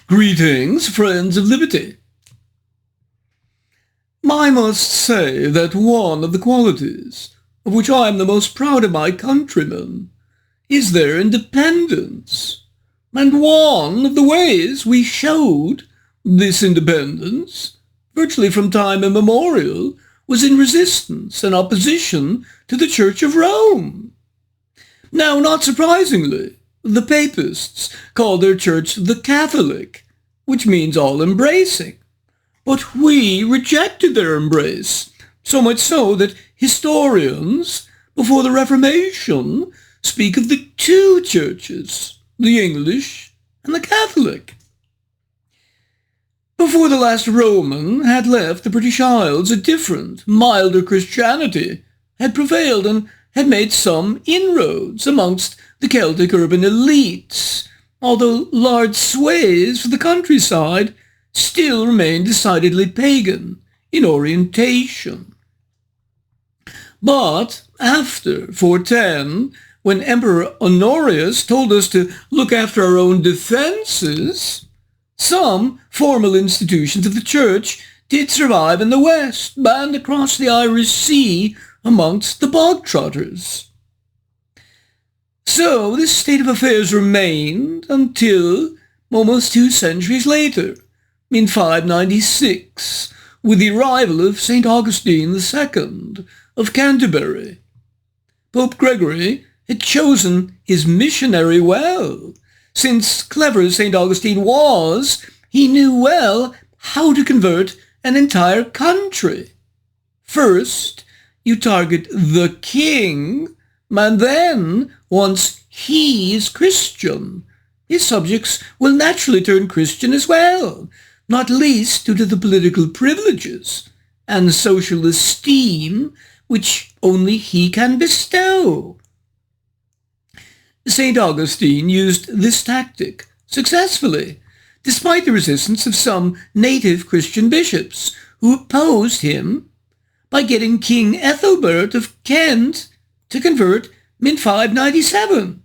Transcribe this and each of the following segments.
Greetings, friends of liberty. I must say that one of the qualities of which I am the most proud of my countrymen is their independence, and one of the ways we showed this independence, virtually from time immemorial, was in resistance and opposition to the Church of Rome. Now, not surprisingly, the Papists called their church the Catholic, which means all-embracing. But we rejected their embrace, so much so that historians, before the Reformation, speak of the two churches, the English and the Catholic. Before the last Roman had left the British Isles, a different, milder Christianity had prevailed and had made some inroads amongst the Celtic urban elites, although large swathes of the countryside still remained decidedly pagan in orientation. But after 410, when Emperor Honorius told us to look after our own defences, some formal institutions of the Church did survive in the West and across the Irish Sea amongst the bog-trotters. So this state of affairs remained until almost 2 centuries later, in 596, with the arrival of St. Augustine II of Canterbury. Pope Gregory had chosen his missionary well. Since clever as St. Augustine was, he knew well how to convert an entire country. First, you target the king, and then, once he is Christian, his subjects will naturally turn Christian as well, not least due to the political privileges and social esteem which only he can bestow. St. Augustine used this tactic successfully, despite the resistance of some native Christian bishops who opposed him, by getting King Ethelbert of Kent to convert in 597.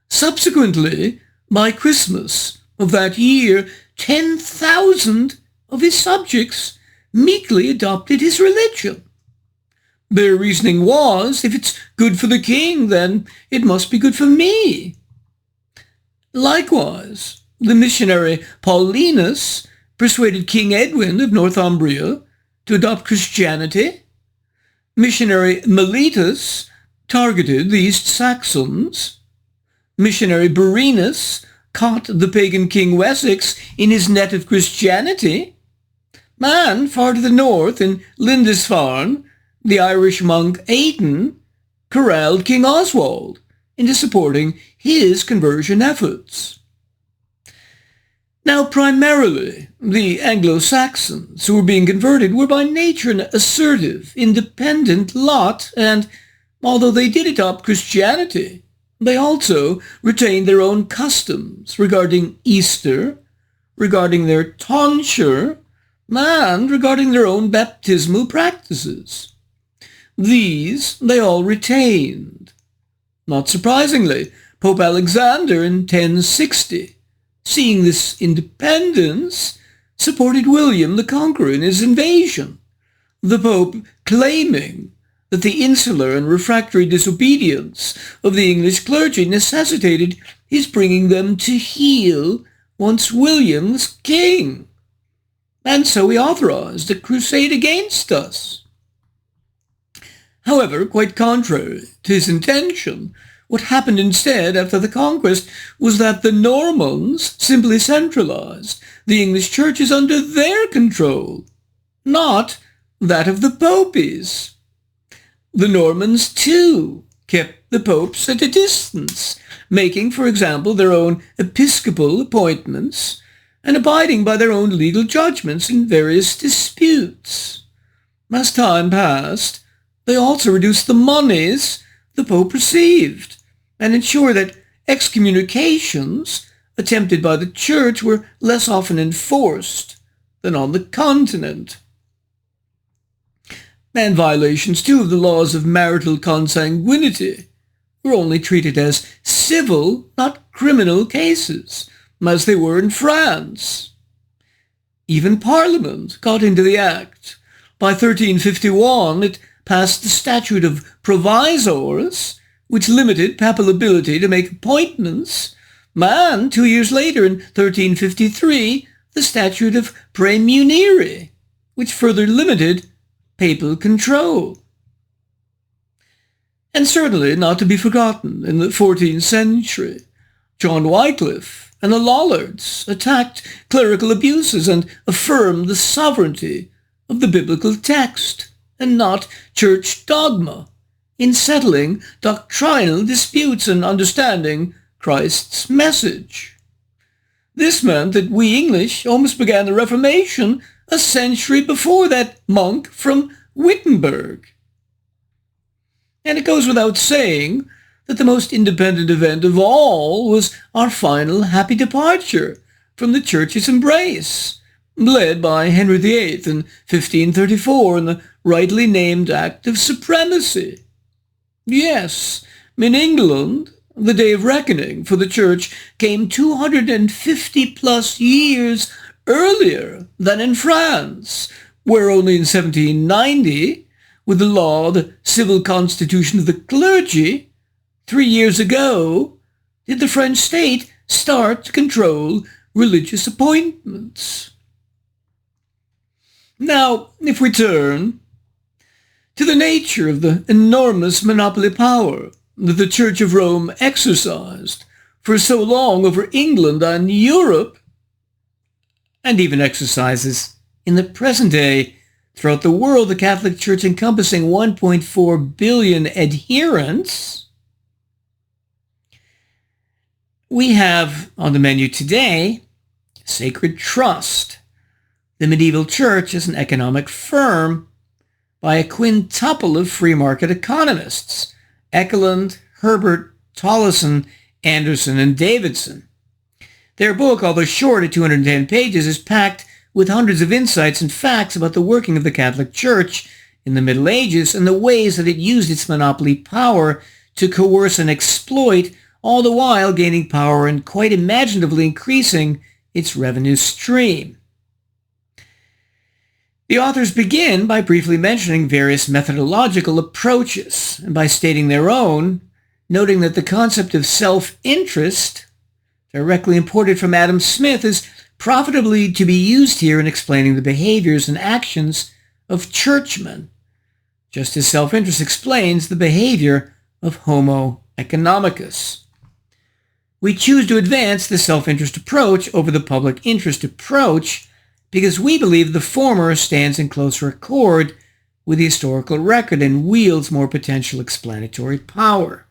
Subsequently, by Christmas of that year, 10,000 of his subjects meekly adopted his religion. Their reasoning was, if it's good for the king, then it must be good for me. Likewise, the missionary Paulinus persuaded King Edwin of Northumbria to adopt Christianity. Missionary Mellitus targeted the East Saxons. Missionary Birinus caught the pagan King Wessex in his net of Christianity. And far to the north, in Lindisfarne, the Irish monk Aidan corralled King Oswald into supporting his conversion efforts. Now, primarily, the Anglo-Saxons who were being converted were by nature an assertive, independent lot, and although they did adopt Christianity, they also retained their own customs regarding Easter, regarding their tonsure, and regarding their own baptismal practices. These they all retained. Not surprisingly, Pope Alexander in 1060, seeing this independence, supported William the Conqueror in his invasion, the Pope claiming that the insular and refractory disobedience of the English clergy necessitated his bringing them to heel once William was king, and so he authorized a crusade against us. However, quite contrary to his intention, what happened instead after the conquest was that the Normans simply centralized the English churches under their control, not that of the popes. The Normans, too, kept the popes at a distance, making, for example, their own episcopal appointments and abiding by their own legal judgments in various disputes. As time passed, they also reduced the monies the Pope received and ensured that excommunications attempted by the Church were less often enforced than on the continent. And violations, too, of the laws of marital consanguinity were only treated as civil, not criminal cases, as they were in France. Even Parliament got into the act. By 1351, it passed the Statute of Provisors, which limited papal ability to make appointments, and 2 years later, in 1353, the Statute of Praemunire, which further limited papal control. And certainly not to be forgotten, in the 14th century, John Wycliffe and the Lollards attacked clerical abuses and affirmed the sovereignty of the biblical text and not church dogma in settling doctrinal disputes and understanding Christ's message. This meant that we English almost began the Reformation a century before that monk from Wittenberg. And it goes without saying that the most independent event of all was our final happy departure from the Church's embrace, led by Henry VIII in 1534 in the rightly named Act of Supremacy. Yes, in England, the day of reckoning for the Church came 250-plus years earlier than in France, where only in 1790, with the law, the Civil Constitution of the Clergy, 3 years ago, did the French state start to control religious appointments. Now, if we turn to the nature of the enormous monopoly power that the Church of Rome exercised for so long over England and Europe, and even exercises in the present day throughout the world, the Catholic Church encompassing 1.4 billion adherents, we have on the menu today sacred trust, the medieval church as an economic firm, by a quintuple of free market economists, Ekelund, Herbert, Tollison, Anderson, and Davidson. Their book, although short at 210 pages, is packed with hundreds of insights and facts about the working of the Catholic Church in the Middle Ages and the ways that it used its monopoly power to coerce and exploit, all the while gaining power and quite imaginatively increasing its revenue stream. The authors begin by briefly mentioning various methodological approaches and by stating their own, noting that the concept of self-interest, directly imported from Adam Smith, is profitably to be used here in explaining the behaviors and actions of churchmen, just as self-interest explains the behavior of Homo economicus. We choose to advance the self-interest approach over the public interest approach because we believe the former stands in closer accord with the historical record and wields more potential explanatory power.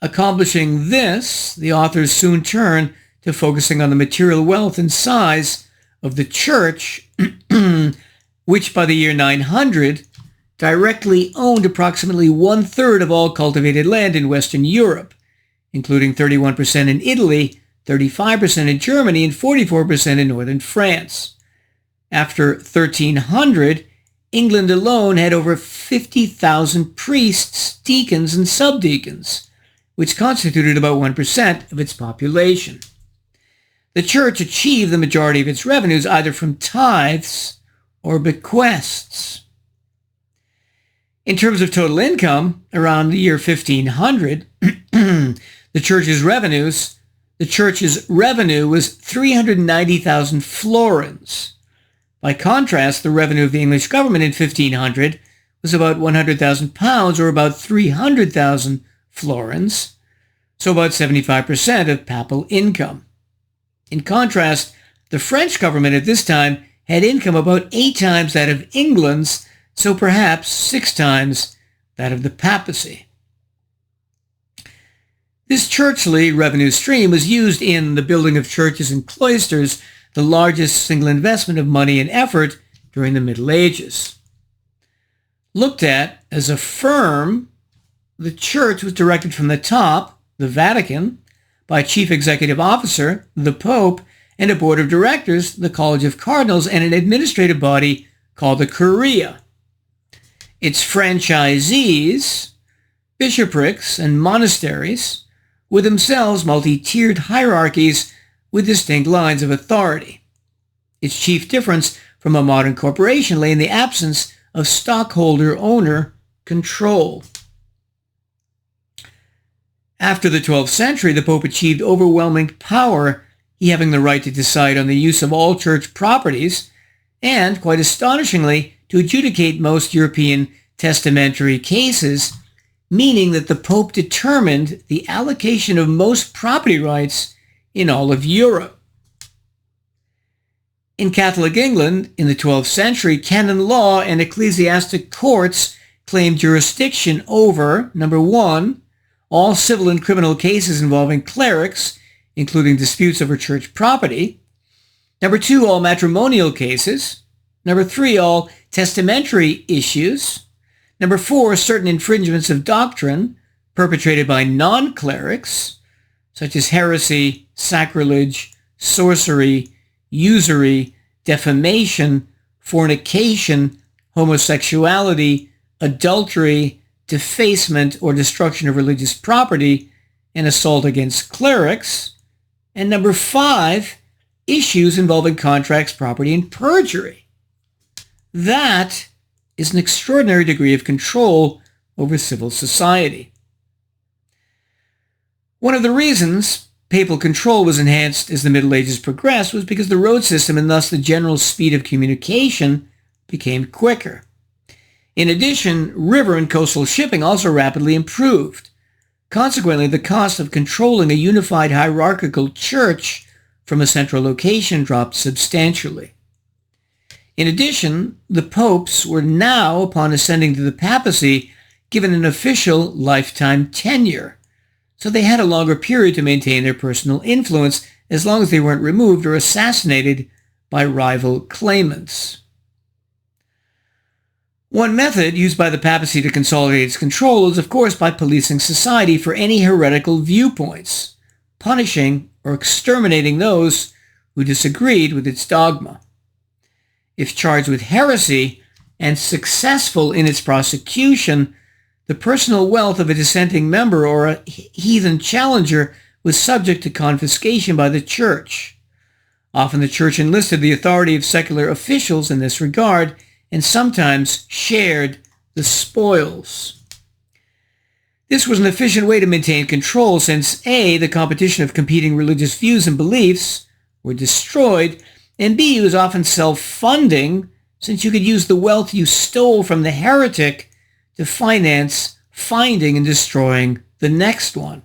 Accomplishing this, the authors soon turn to focusing on the material wealth and size of the church, which by the year 900 directly owned approximately one-third of all cultivated land in Western Europe, including 31% in Italy, 35% in Germany, and 44% in northern France. After 1300, England alone had over 50,000 priests, deacons, and subdeacons, which constituted about 1% of its population. The church achieved the majority of its revenues either from tithes or bequests. In terms of total income, around the year 1500, the church's revenue was 390,000 florins. By contrast, the revenue of the English government in 1500 was about 100,000 pounds, or about 300,000 florins, so about 75% of papal income. In contrast, the French government at this time had income about 8 times that of England's, so perhaps 6 times that of the papacy. This churchly revenue stream was used in the building of churches and cloisters, the largest single investment of money and effort during the Middle Ages. Looked at as a firm, the church was directed from the top, the Vatican, by a chief executive officer, the Pope, and a board of directors, the College of Cardinals, and an administrative body called the Curia. Its franchisees, bishoprics, and monasteries were themselves multi-tiered hierarchies with distinct lines of authority. Its chief difference from a modern corporation lay in the absence of stockholder-owner control. After the 12th century, the Pope achieved overwhelming power, he having the right to decide on the use of all church properties and, quite astonishingly, to adjudicate most European testamentary cases, meaning that the Pope determined the allocation of most property rights in all of Europe. In Catholic England, in the 12th century, canon law and ecclesiastic courts claimed jurisdiction over, number one, all civil and criminal cases involving clerics, including disputes over church property. Number two, all matrimonial cases. Number three, all testamentary issues. Number four, certain infringements of doctrine perpetrated by non-clerics, such as heresy, sacrilege, sorcery, usury, defamation, fornication, homosexuality, adultery, defacement or destruction of religious property, and assault against clerics. And number five, issues involving contracts, property, and perjury. That is an extraordinary degree of control over civil society. One of the reasons papal control was enhanced as the Middle Ages progressed was because the road system and thus the general speed of communication became quicker. In addition, river and coastal shipping also rapidly improved. Consequently, the cost of controlling a unified hierarchical church from a central location dropped substantially. In addition, the popes were now, upon ascending to the papacy, given an official lifetime tenure, so they had a longer period to maintain their personal influence as long as they weren't removed or assassinated by rival claimants. One method used by the papacy to consolidate its control is, of course, by policing society for any heretical viewpoints, punishing or exterminating those who disagreed with its dogma. If charged with heresy and successful in its prosecution, the personal wealth of a dissenting member or a heathen challenger was subject to confiscation by the church. Often the church enlisted the authority of secular officials in this regard, and sometimes shared the spoils. This was an efficient way to maintain control since A, the competition of competing religious views and beliefs were destroyed, and B, it was often self-funding since you could use the wealth you stole from the heretic to finance finding and destroying the next one.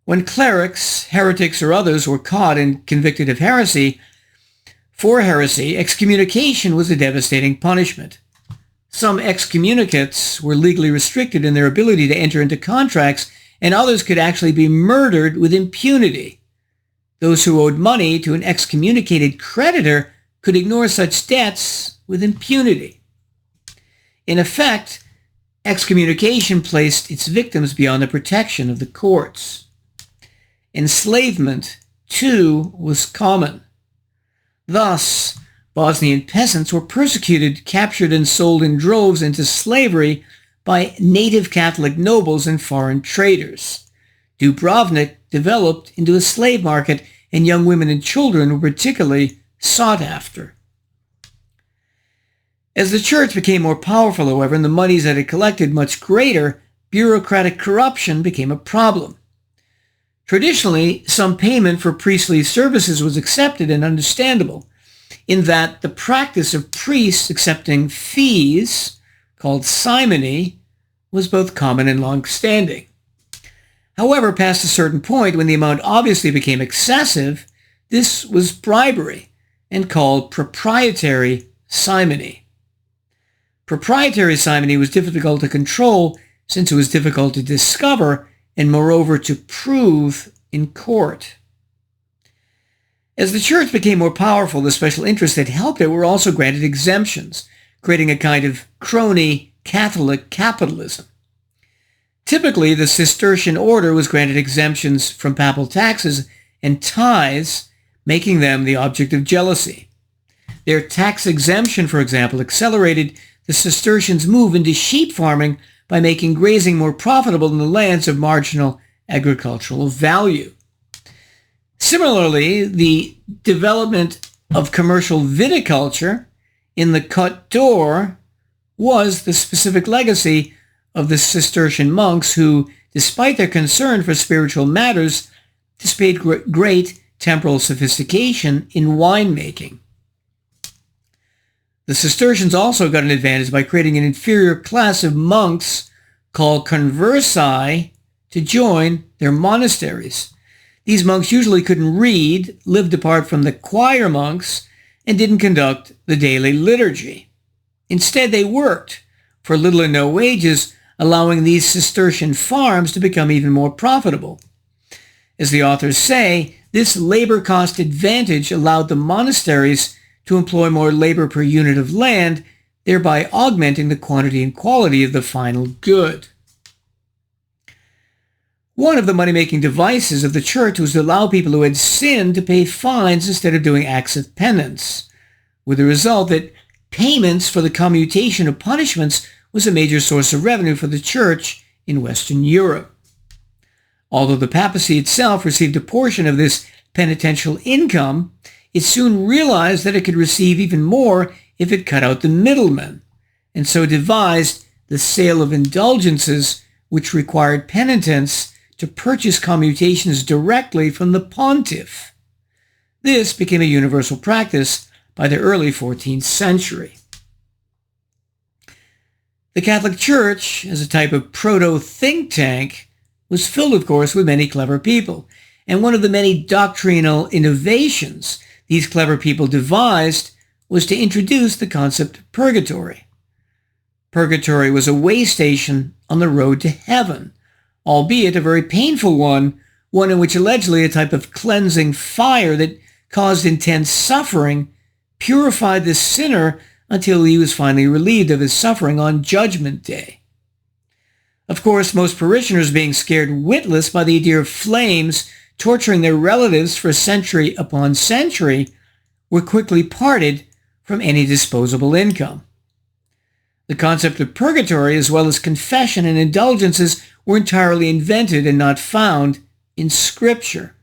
When clerics, heretics, or others were caught and convicted of heresy, for heresy, excommunication was a devastating punishment. Some excommunicates were legally restricted in their ability to enter into contracts, and others could actually be murdered with impunity. Those who owed money to an excommunicated creditor could ignore such debts with impunity. In effect, excommunication placed its victims beyond the protection of the courts. Enslavement, too, was common. Thus, Bosnian peasants were persecuted, captured, and sold in droves into slavery by native Catholic nobles and foreign traders. Dubrovnik developed into a slave market, and young women and children were particularly sought after. As the church became more powerful, however, and the monies that it collected much greater, bureaucratic corruption became a problem. Traditionally, some payment for priestly services was accepted and understandable, in that the practice of priests accepting fees, called simony, was both common and long-standing. However, past a certain point, when the amount obviously became excessive, this was bribery and called proprietary simony. Proprietary simony was difficult to control since it was difficult to discover and moreover to prove in court. As the church became more powerful, the special interests that helped it were also granted exemptions, creating a kind of crony Catholic capitalism. Typically, the Cistercian order was granted exemptions from papal taxes and tithes, making them the object of jealousy. Their tax exemption, for example, accelerated the Cistercians' move into sheep farming by making grazing more profitable in the lands of marginal agricultural value. Similarly, the development of commercial viticulture in the Côte d'Or was the specific legacy of the Cistercian monks who, despite their concern for spiritual matters, displayed great temporal sophistication in winemaking. The Cistercians also got an advantage by creating an inferior class of monks called conversi to join their monasteries. These monks usually couldn't read, lived apart from the choir monks, and didn't conduct the daily liturgy. Instead, they worked for little or no wages, allowing these Cistercian farms to become even more profitable. As the authors say, this labor cost advantage allowed the monasteries to employ more labor per unit of land, thereby augmenting the quantity and quality of the final good. One of the money-making devices of the church was to allow people who had sinned to pay fines instead of doing acts of penance, with the result that payments for the commutation of punishments was a major source of revenue for the church in Western Europe. Although the papacy itself received a portion of this penitential income, it soon realized that it could receive even more if it cut out the middlemen, and so devised the sale of indulgences, which required penitents to purchase commutations directly from the pontiff. This became a universal practice by the early 14th century. The Catholic Church, as a type of proto-think tank, was filled, of course, with many clever people, and one of the many doctrinal innovations these clever people devised was to introduce the concept of purgatory. Purgatory was a way station on the road to heaven, albeit a very painful one in which allegedly a type of cleansing fire that caused intense suffering purified the sinner until he was finally relieved of his suffering on Judgment Day. Of course, most parishioners, being scared witless by the idea of flames torturing their relatives for century upon century, were quickly parted from any disposable income. The concept of purgatory, as well as confession and indulgences, were entirely invented and not found in Scripture.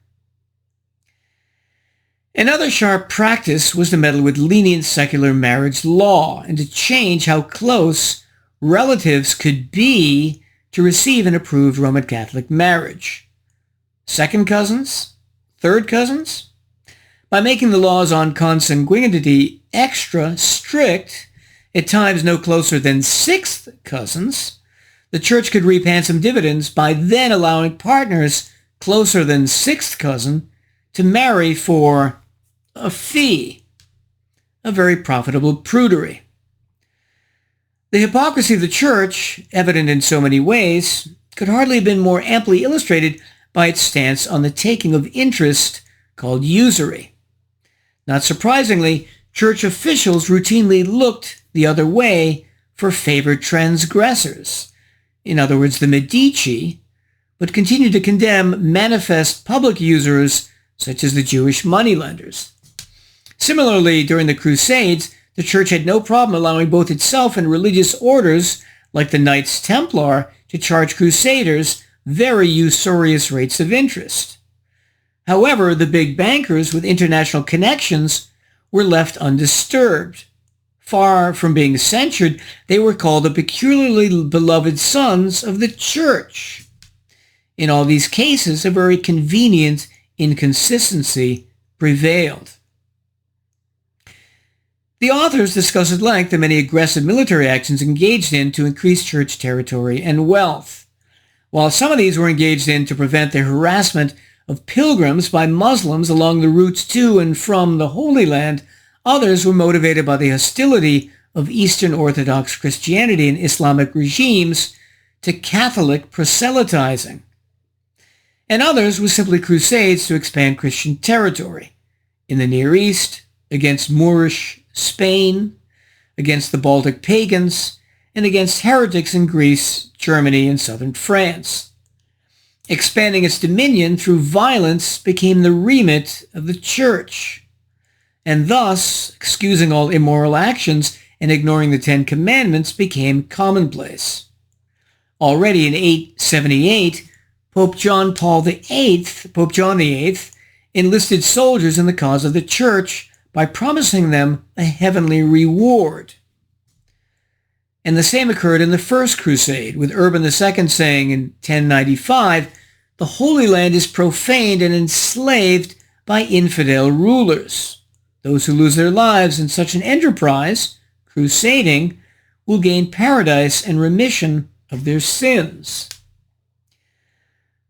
Another sharp practice was to meddle with lenient secular marriage law and to change how close relatives could be to receive an approved Roman Catholic marriage. Second cousins? Third cousins? By making the laws on consanguinity extra strict, at times no closer than sixth cousins, the church could reap handsome dividends by then allowing partners closer than sixth cousin to marry for a fee, a very profitable prudery. The hypocrisy of the church, evident in so many ways, could hardly have been more amply illustrated by its stance on the taking of interest called usury. Not surprisingly, church officials routinely looked the other way for favored transgressors, in other words, the Medici, but continued to condemn manifest public usurers such as the Jewish moneylenders. Similarly, during the Crusades, the church had no problem allowing both itself and religious orders, like the Knights Templar, to charge crusaders very usurious rates of interest. However, the big bankers with international connections were left undisturbed. Far from being censured, they were called the peculiarly beloved sons of the church. In all these cases, a very convenient inconsistency prevailed. The authors discuss at length the many aggressive military actions engaged in to increase church territory and wealth. While some of these were engaged in to prevent the harassment of pilgrims by Muslims along the routes to and from the Holy Land, others were motivated by the hostility of Eastern Orthodox Christianity and Islamic regimes to Catholic proselytizing. And others were simply crusades to expand Christian territory in the Near East, against Moorish Spain, against the Baltic pagans, and against heretics in Greece, Germany, and southern France. Expanding its dominion through violence became the remit of the church, and thus excusing all immoral actions and ignoring the Ten Commandments became commonplace. Already in 878, Pope John VIII, enlisted soldiers in the cause of the church by promising them a heavenly reward. And the same occurred in the First Crusade, with Urban II saying in 1095, "The Holy Land is profaned and enslaved by infidel rulers. Those who lose their lives in such an enterprise, crusading, will gain paradise and remission of their sins."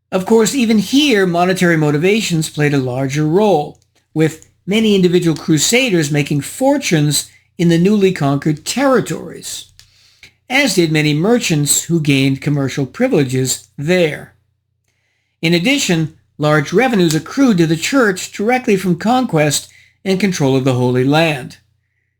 Of course, even here, monetary motivations played a larger role, with many individual crusaders making fortunes in the newly conquered territories, as did many merchants who gained commercial privileges there. In addition, large revenues accrued to the church directly from conquest and control of the Holy Land.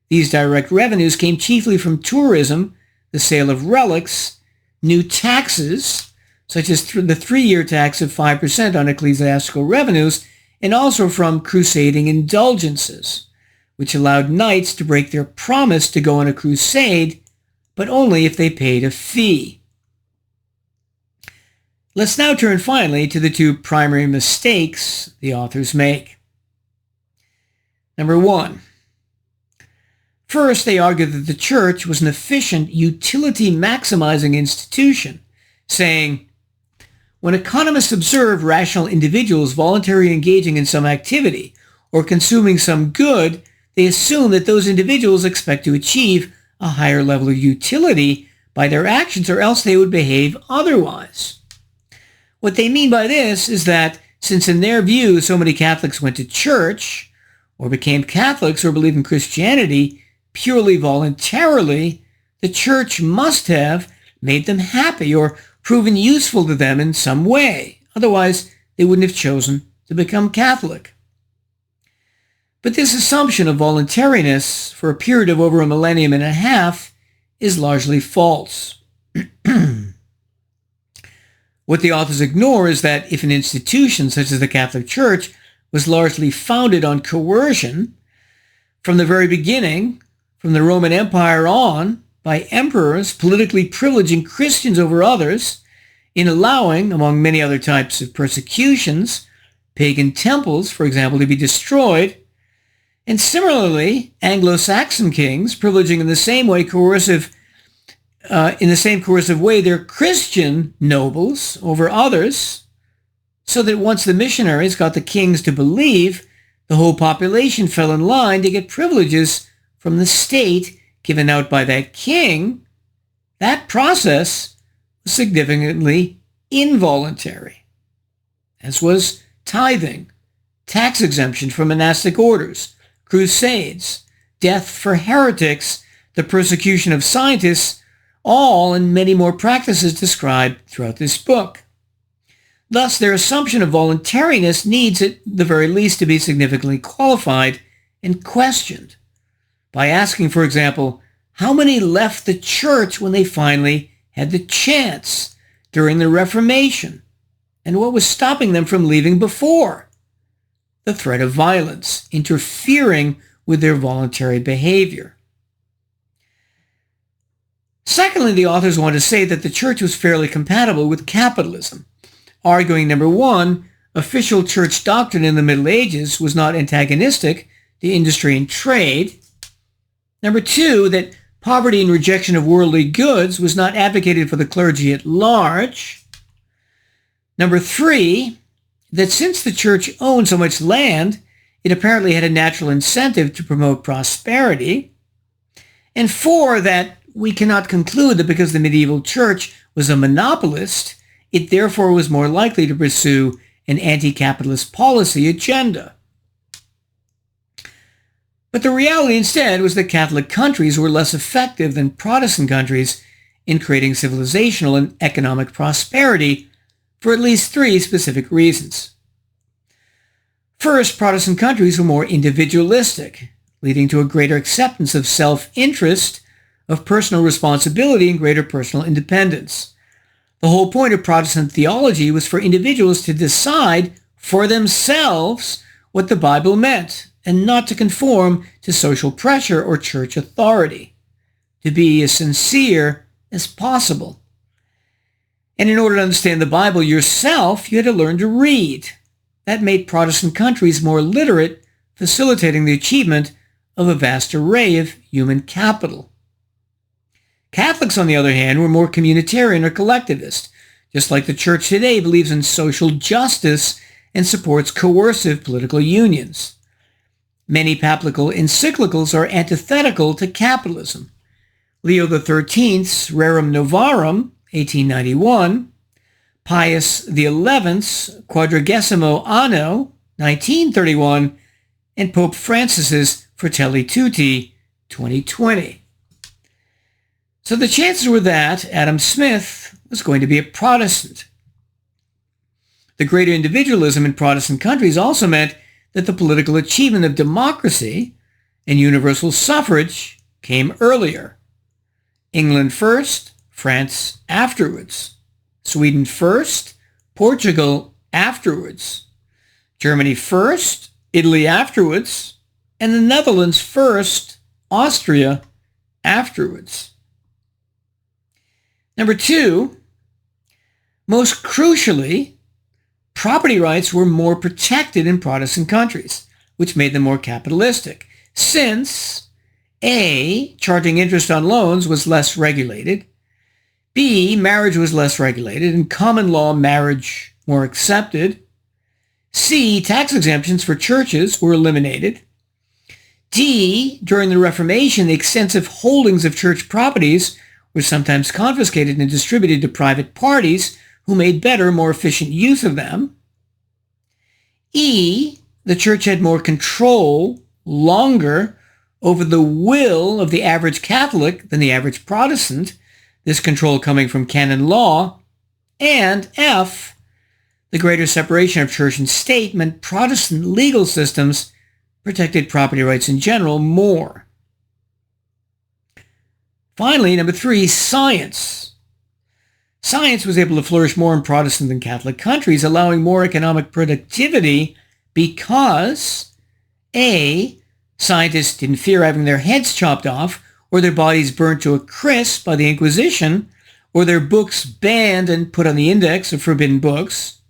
These direct revenues came chiefly from tourism, the sale of relics, new taxes, such as the 3-year tax of 5% on ecclesiastical revenues, and also from crusading indulgences, which allowed knights to break their promise to go on a crusade, but only if they paid a fee. Let's now turn finally to the two primary mistakes the authors make. Number 1. First, they argue that the church was an efficient, utility-maximizing institution, saying, when economists observe rational individuals voluntarily engaging in some activity or consuming some good, they assume that those individuals expect to achieve a higher level of utility by their actions, or else they would behave otherwise. What they mean by this is that since in their view so many Catholics went to church or became Catholics or believe in Christianity purely voluntarily, the church must have made them happy or proven useful to them in some way. Otherwise, they wouldn't have chosen to become Catholic. But this assumption of voluntariness for a period of over a millennium and a half is largely false. What the authors ignore is that if an institution such as the Catholic Church was largely founded on coercion from the very beginning, from the Roman Empire on, by emperors politically privileging Christians over others, in allowing, among many other types of persecutions, pagan temples, for example, to be destroyed, and similarly, Anglo-Saxon kings privileging in the same coercive way their Christian nobles over others, so that once the missionaries got the kings to believe, the whole population fell in line to get privileges from the state given out by that king. That process was significantly involuntary, as was tithing, tax exemption from monastic orders, crusades, death for heretics, the persecution of scientists, all and many more practices described throughout this book. Thus, their assumption of voluntariness needs at the very least to be significantly qualified and questioned by asking, for example, how many left the church when they finally had the chance during the Reformation, and what was stopping them from leaving before? The threat of violence, interfering with their voluntary behavior. Secondly, the authors want to say that the church was fairly compatible with capitalism, arguing, number 1, official church doctrine in the Middle Ages was not antagonistic to industry and trade. Number 2, that poverty and rejection of worldly goods was not advocated for the clergy at large. Number 3, that since the church owned so much land, it apparently had a natural incentive to promote prosperity. And 4, that we cannot conclude that because the medieval church was a monopolist, it therefore was more likely to pursue an anti-capitalist policy agenda. But the reality instead was that Catholic countries were less effective than Protestant countries in creating civilizational and economic prosperity for at least 3 specific reasons. First, Protestant countries were more individualistic, leading to a greater acceptance of self-interest, of personal responsibility, and greater personal independence. The whole point of Protestant theology was for individuals to decide for themselves what the Bible meant, and not to conform to social pressure or church authority, to be as sincere as possible. And in order to understand the Bible yourself, you had to learn to read. That made Protestant countries more literate, facilitating the achievement of a vast array of human capital. Catholics, on the other hand, were more communitarian or collectivist, just like the Church today believes in social justice and supports coercive political unions. Many papal encyclicals are antithetical to capitalism. Leo XIII's Rerum Novarum, 1891, Pius XI's Quadragesimo Anno, 1931, and Pope Francis's Fratelli Tutti, 2020. So the chances were that Adam Smith was going to be a Protestant. The greater individualism in Protestant countries also meant that the political achievement of democracy and universal suffrage came earlier. England first, France afterwards. Sweden first, Portugal afterwards. Germany first, Italy afterwards, and the Netherlands first, Austria afterwards. Number two, most crucially, property rights were more protected in Protestant countries, which made them more capitalistic, since A, charging interest on loans was less regulated, B, marriage was less regulated and common law marriage more accepted, C, tax exemptions for churches were eliminated, D, during the Reformation, the extensive holdings of church properties were sometimes confiscated and distributed to private parties who made better, more efficient use of them. E, the church had more control, longer, over the will of the average Catholic than the average Protestant, this control coming from canon law. And F, the greater separation of church and state meant Protestant legal systems protected property rights in general more. Finally, number three, science. Science was able to flourish more in Protestant than Catholic countries, allowing more economic productivity because A, scientists didn't fear having their heads chopped off or their bodies burnt to a crisp by the Inquisition or their books banned and put on the index of forbidden books.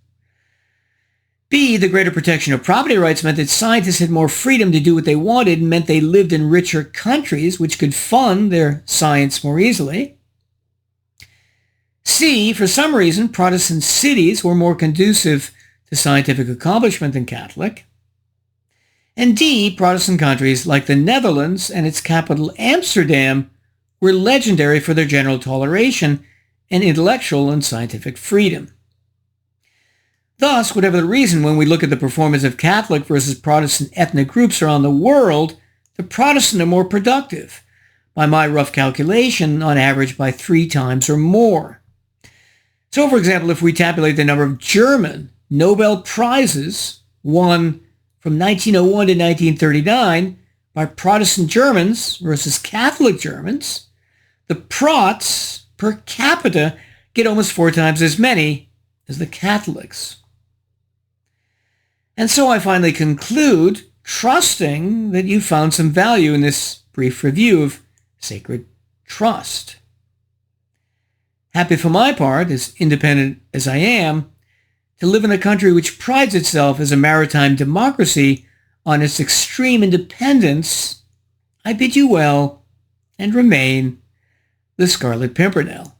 B, the greater protection of property rights meant that scientists had more freedom to do what they wanted and meant they lived in richer countries which could fund their science more easily. C, for some reason, Protestant cities were more conducive to scientific accomplishment than Catholic. And D, Protestant countries like the Netherlands and its capital Amsterdam were legendary for their general toleration and intellectual and scientific freedom. Thus, whatever the reason, when we look at the performance of Catholic versus Protestant ethnic groups around the world, the Protestant are more productive, by my rough calculation, on average by 3 times or more. So, for example, if we tabulate the number of German Nobel Prizes won from 1901 to 1939 by Protestant Germans versus Catholic Germans, the Prots per capita get almost 4 times as many as the Catholics. And so I finally conclude, trusting that you found some value in this brief review of sacred trust. Happy for my part, as independent as I am, to live in a country which prides itself as a maritime democracy on its extreme independence. I bid you well and remain the Scarlet Pimpernel.